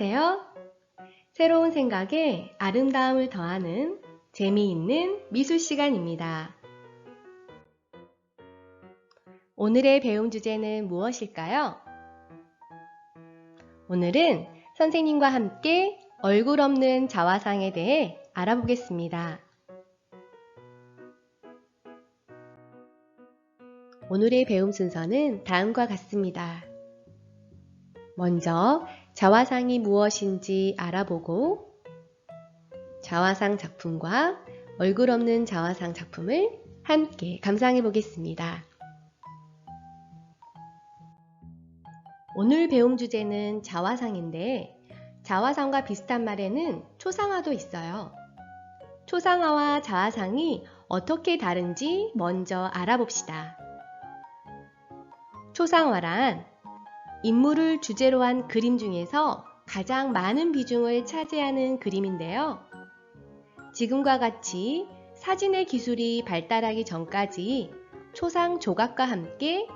안녕하세요. 새로운 생각에 아름다움을 더하는 재미있는 미술 시간입니다. 오늘의 배움 주제는 무엇일까요? 오늘은 선생님과 함께 얼굴 없는 자화상에 대해 알아보겠습니다. 오늘의 배움 순서는 다음과 같습니다. 먼저 자화상이 무엇인지 알아보고 자화상 작품과 얼굴 없는 자화상 작품을 함께 감상해 보겠습니다. 오늘 배움 주제는 자화상인데 자화상과 비슷한 말에는 초상화도 있어요. 초상화와 자화상이 어떻게 다른지 먼저 알아봅시다. 초상화란 인물을 주제로 한 그림 중에서 가장 많은 비중을 차지하는 그림인데요. 지금과 같이 사진의 기술이 발달하기 전까지 초상 조각과 함께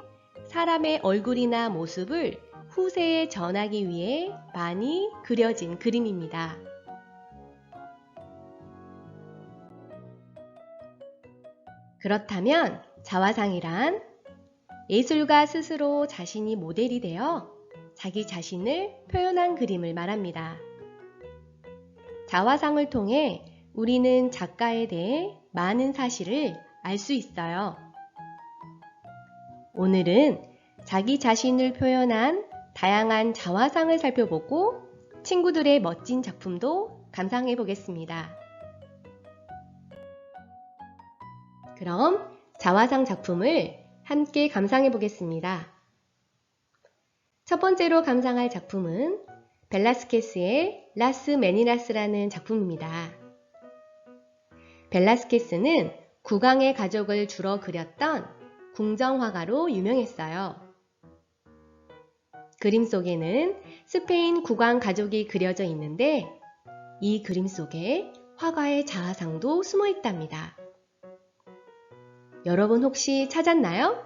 사람의 얼굴이나 모습을 후세에 전하기 위해 많이 그려진 그림입니다. 그렇다면 자화상이란 예술가 스스로 자신이 모델이 되어 자기 자신을 표현한 그림을 말합니다. 자화상을 통해 우리는 작가에 대해 많은 사실을 알 수 있어요. 오늘은 자기 자신을 표현한 다양한 자화상을 살펴보고 친구들의 멋진 작품도 감상해 보겠습니다. 그럼 자화상 작품을 함께 감상해 보겠습니다. 첫 번째로 감상할 작품은 벨라스케스의 라스 메니라스라는 작품입니다. 벨라스케스는 국왕의 가족을 주로 그렸던 궁정화가로 유명했어요. 그림 속에는 스페인 국왕 가족이 그려져 있는데 이 그림 속에 화가의 자화상도 숨어 있답니다. 여러분 혹시 찾았나요?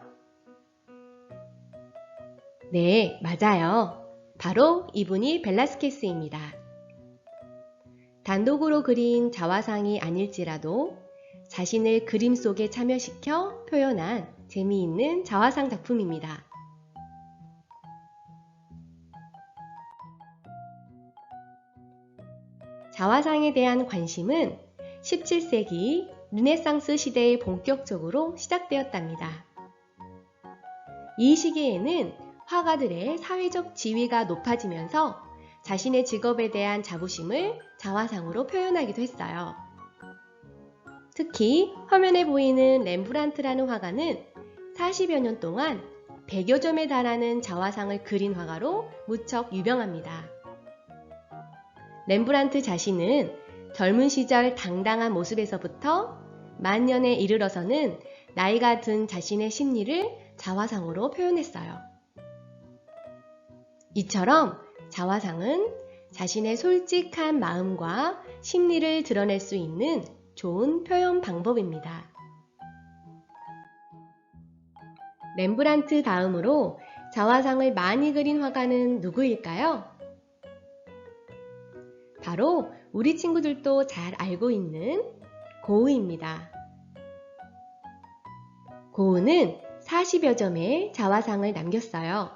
네, 맞아요. 바로 이분이 벨라스케스입니다. 단독으로 그린 자화상이 아닐지라도 자신을 그림 속에 참여시켜 표현한 재미있는 자화상 작품입니다. 자화상에 대한 관심은 17세기 르네상스 시대에 본격적으로 시작되었답니다. 이 시기에는 화가들의 사회적 지위가 높아지면서 자신의 직업에 대한 자부심을 자화상으로 표현하기도 했어요. 특히 화면에 보이는 렘브란트라는 화가는 40여 년 동안 100여 점에 달하는 자화상을 그린 화가로 무척 유명합니다. 렘브란트 자신은 젊은 시절 당당한 모습에서부터 만년에 이르러서는 나이가 든 자신의 심리를 자화상으로 표현했어요. 이처럼 자화상은 자신의 솔직한 마음과 심리를 드러낼 수 있는 좋은 표현 방법입니다. 렘브란트 다음으로 자화상을 많이 그린 화가는 누구일까요? 바로 우리 친구들도 잘 알고 있는 고흐입니다. 고흐는 40여 점의 자화상을 남겼어요.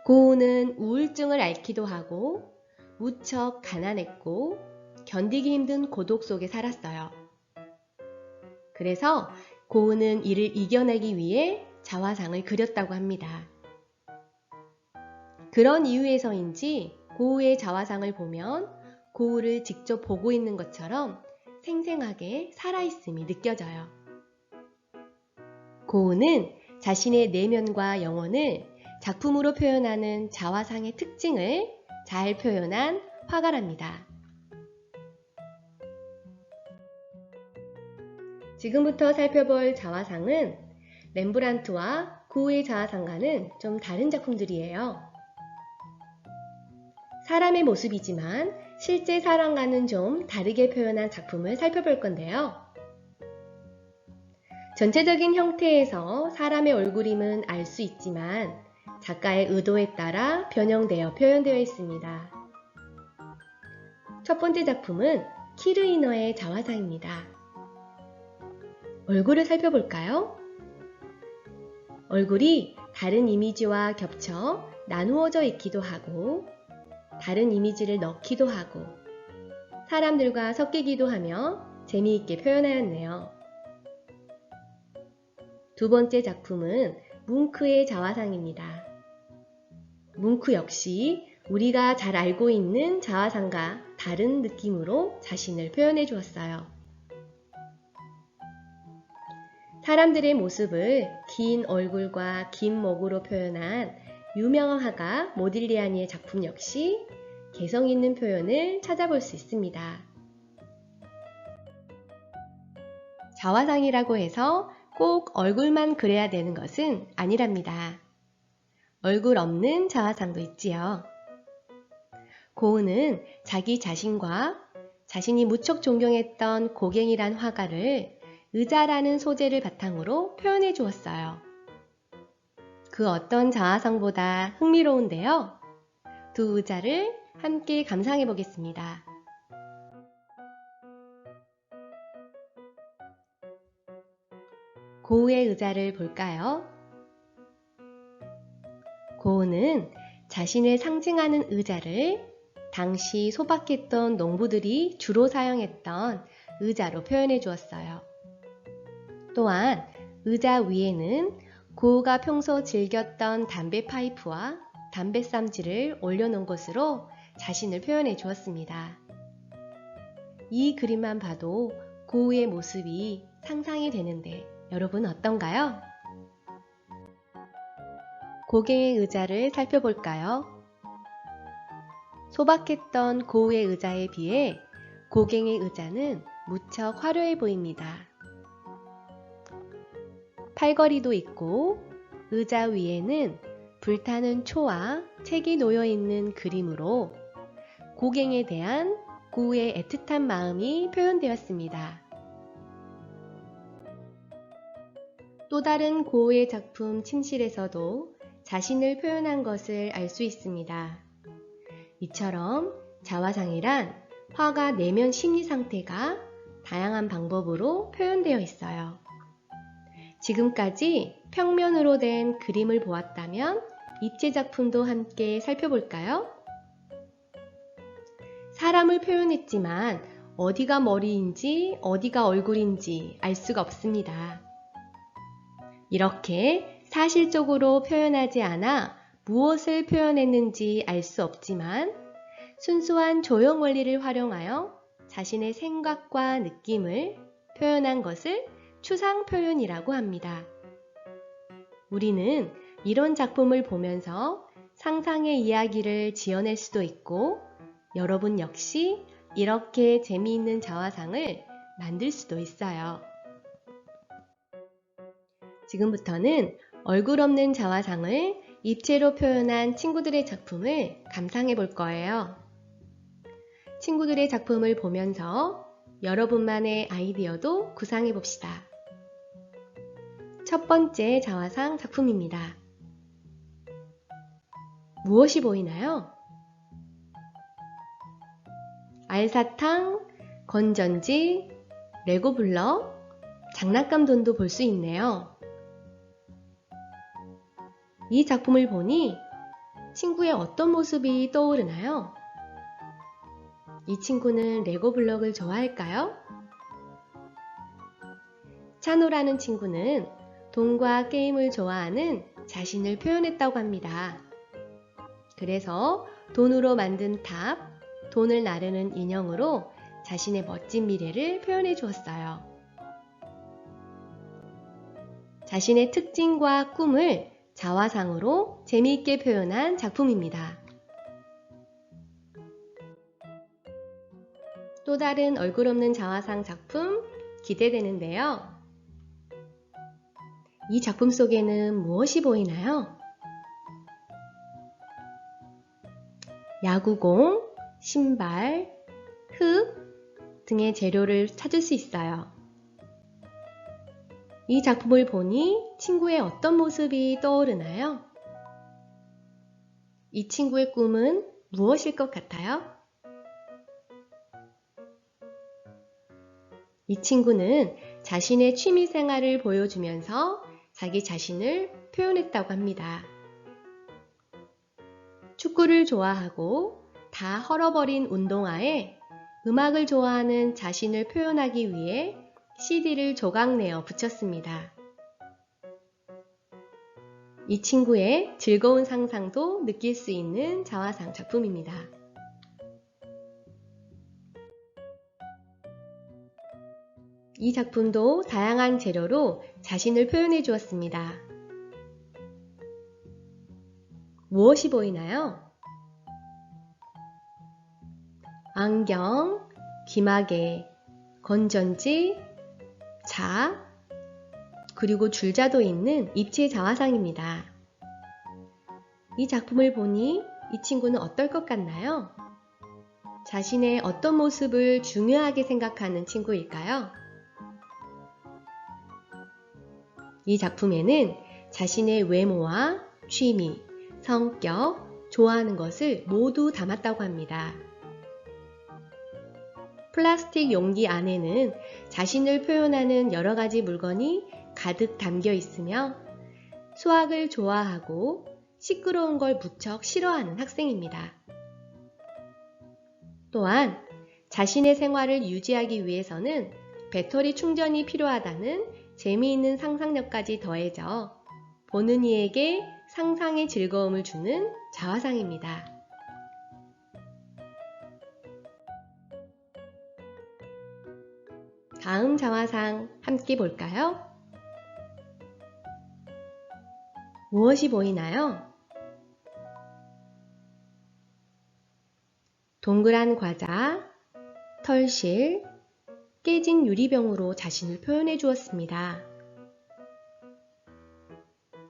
고흐는 우울증을 앓기도 하고 무척 가난했고 견디기 힘든 고독 속에 살았어요. 그래서 고흐는 이를 이겨내기 위해 자화상을 그렸다고 합니다. 그런 이유에서인지 고흐의 자화상을 보면 고흐를 직접 보고 있는 것처럼 생생하게 살아있음이 느껴져요. 고흐는 자신의 내면과 영혼을 작품으로 표현하는 자화상의 특징을 잘 표현한 화가랍니다. 지금부터 살펴볼 자화상은 렘브란트와 고흐의 자화상과는 좀 다른 작품들이에요. 사람의 모습이지만 실제 사람과는 좀 다르게 표현한 작품을 살펴볼 건데요. 전체적인 형태에서 사람의 얼굴임은 알 수 있지만 작가의 의도에 따라 변형되어 표현되어 있습니다. 첫 번째 작품은 키르이너의 자화상입니다. 얼굴을 살펴볼까요? 얼굴이 다른 이미지와 겹쳐 나누어져 있기도 하고 다른 이미지를 넣기도 하고 사람들과 섞이기도 하며 재미있게 표현하였네요. 두 번째 작품은 뭉크의 자화상입니다. 뭉크 역시 우리가 잘 알고 있는 자화상과 다른 느낌으로 자신을 표현해 주었어요. 사람들의 모습을 긴 얼굴과 긴 목으로 표현한 유명한 화가 모딜리아니의 작품 역시 개성 있는 표현을 찾아볼 수 있습니다. 자화상이라고 해서 꼭 얼굴만 그려야 되는 것은 아니랍니다. 얼굴 없는 자화상도 있지요. 고흐는 자기 자신과 자신이 무척 존경했던 고갱이란 화가를 의자라는 소재를 바탕으로 표현해 주었어요. 그 어떤 자화상보다 흥미로운데요. 두 의자를 함께 감상해 보겠습니다. 고흐의 의자를 볼까요? 고흐는 자신을 상징하는 의자를 당시 소박했던 농부들이 주로 사용했던 의자로 표현해 주었어요. 또한 의자 위에는 고흐가 평소 즐겼던 담배 파이프와 담배 쌈지를 올려놓은 것으로 자신을 표현해 주었습니다. 이 그림만 봐도 고흐의 모습이 상상이 되는데 여러분 어떤가요? 고갱의 의자를 살펴볼까요? 소박했던 고흐의 의자에 비해 고갱의 의자는 무척 화려해 보입니다. 팔걸이도 있고 의자 위에는 불타는 초와 책이 놓여 있는 그림으로 고갱에 대한 고흐의 애틋한 마음이 표현되었습니다. 또 다른 고흐의 작품 침실에서도 자신을 표현한 것을 알 수 있습니다. 이처럼 자화상이란 화가 내면 심리 상태가 다양한 방법으로 표현되어 있어요. 지금까지 평면으로 된 그림을 보았다면 입체 작품도 함께 살펴볼까요? 사람을 표현했지만 어디가 머리인지 어디가 얼굴인지 알 수가 없습니다. 이렇게 사실적으로 표현하지 않아 무엇을 표현했는지 알 수 없지만 순수한 조형 원리를 활용하여 자신의 생각과 느낌을 표현한 것을 추상 표현이라고 합니다. 우리는 이런 작품을 보면서 상상의 이야기를 지어낼 수도 있고 여러분 역시 이렇게 재미있는 자화상을 만들 수도 있어요. 지금부터는 얼굴 없는 자화상을 입체로 표현한 친구들의 작품을 감상해 볼 거예요. 친구들의 작품을 보면서 여러분만의 아이디어도 구상해 봅시다. 첫 번째 자화상 작품입니다. 무엇이 보이나요? 알사탕, 건전지, 레고 블럭, 장난감 돈도 볼 수 있네요. 이 작품을 보니 친구의 어떤 모습이 떠오르나요? 이 친구는 레고 블럭을 좋아할까요? 찬호라는 친구는 돈과 게임을 좋아하는 자신을 표현했다고 합니다. 그래서 돈으로 만든 탑, 돈을 나르는 인형으로 자신의 멋진 미래를 표현해 주었어요. 자신의 특징과 꿈을 자화상으로 재미있게 표현한 작품입니다. 또 다른 얼굴 없는 자화상 작품 기대되는데요. 이 작품 속에는 무엇이 보이나요? 야구공, 신발, 흙 등의 재료를 찾을 수 있어요. 이 작품을 보니 친구의 어떤 모습이 떠오르나요? 이 친구의 꿈은 무엇일 것 같아요? 이 친구는 자신의 취미 생활을 보여주면서 자기 자신을 표현했다고 합니다. 축구를 좋아하고 다 헐어버린 운동화에 음악을 좋아하는 자신을 표현하기 위해 CD를 조각내어 붙였습니다. 이 친구의 즐거운 상상도 느낄 수 있는 자화상 작품입니다. 이 작품도 다양한 재료로 자신을 표현해 주었습니다. 무엇이 보이나요? 안경, 귀마개, 건전지, 자, 그리고 줄자도 있는 입체 자화상입니다. 이 작품을 보니 이 친구는 어떨 것 같나요? 자신의 어떤 모습을 중요하게 생각하는 친구일까요? 이 작품에는 자신의 외모와 취미, 성격, 좋아하는 것을 모두 담았다고 합니다. 플라스틱 용기 안에는 자신을 표현하는 여러 가지 물건이 가득 담겨 있으며 수학을 좋아하고 시끄러운 걸 무척 싫어하는 학생입니다. 또한 자신의 생활을 유지하기 위해서는 배터리 충전이 필요하다는 재미있는 상상력까지 더해져 보는 이에게 상상의 즐거움을 주는 자화상입니다. 다음 자화상 함께 볼까요? 무엇이 보이나요? 동그란 과자, 털실, 깨진 유리병으로 자신을 표현해 주었습니다.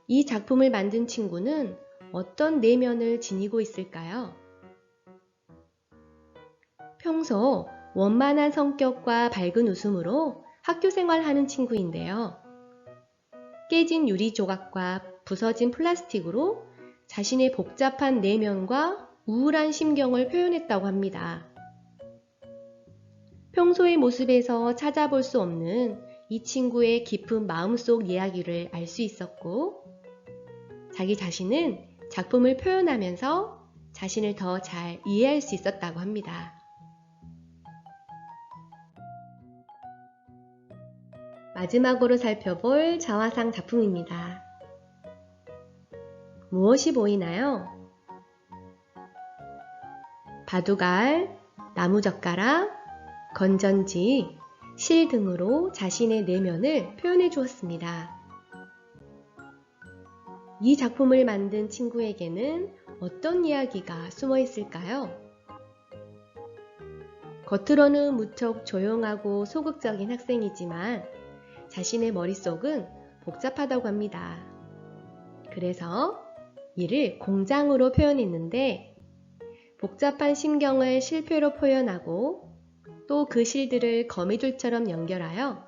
이 작품을 만든 친구는 어떤 내면을 지니고 있을까요? 평소 원만한 성격과 밝은 웃음으로 학교 생활하는 친구인데요. 깨진 유리 조각과 부서진 플라스틱으로 자신의 복잡한 내면과 우울한 심경을 표현했다고 합니다. 평소의 모습에서 찾아볼 수 없는 이 친구의 깊은 마음속 이야기를 알 수 있었고, 자기 자신은 작품을 표현하면서 자신을 더 잘 이해할 수 있었다고 합니다. 마지막으로 살펴볼 자화상 작품입니다. 무엇이 보이나요? 바둑알, 나무젓가락, 건전지, 실 등으로 자신의 내면을 표현해 주었습니다. 이 작품을 만든 친구에게는 어떤 이야기가 숨어 있을까요? 겉으로는 무척 조용하고 소극적인 학생이지만 자신의 머릿속은 복잡하다고 합니다. 그래서 이를 공장으로 표현했는데 복잡한 심경을 실표로 표현하고 또 그 실들을 거미줄처럼 연결하여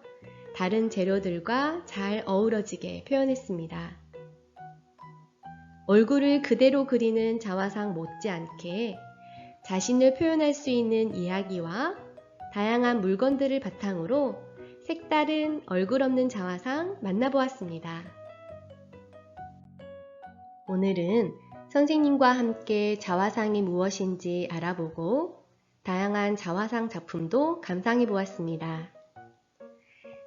다른 재료들과 잘 어우러지게 표현했습니다. 얼굴을 그대로 그리는 자화상 못지않게 자신을 표현할 수 있는 이야기와 다양한 물건들을 바탕으로 색다른 얼굴 없는 자화상 만나보았습니다. 오늘은 선생님과 함께 자화상이 무엇인지 알아보고 다양한 자화상 작품도 감상해 보았습니다.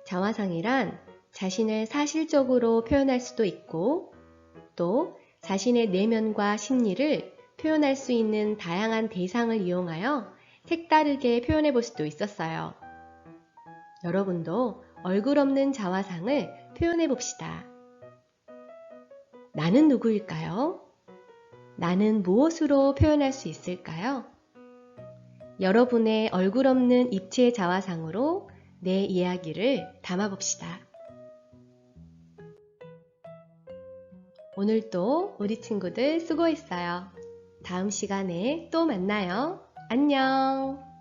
자화상이란 자신을 사실적으로 표현할 수도 있고 또 자신의 내면과 심리를 표현할 수 있는 다양한 대상을 이용하여 색다르게 표현해 볼 수도 있었어요. 여러분도 얼굴 없는 자화상을 표현해 봅시다. 나는 누구일까요? 나는 무엇으로 표현할 수 있을까요? 여러분의 얼굴 없는 입체 자화상으로 내 이야기를 담아봅시다. 오늘도 우리 친구들 수고했어요. 다음 시간에 또 만나요. 안녕!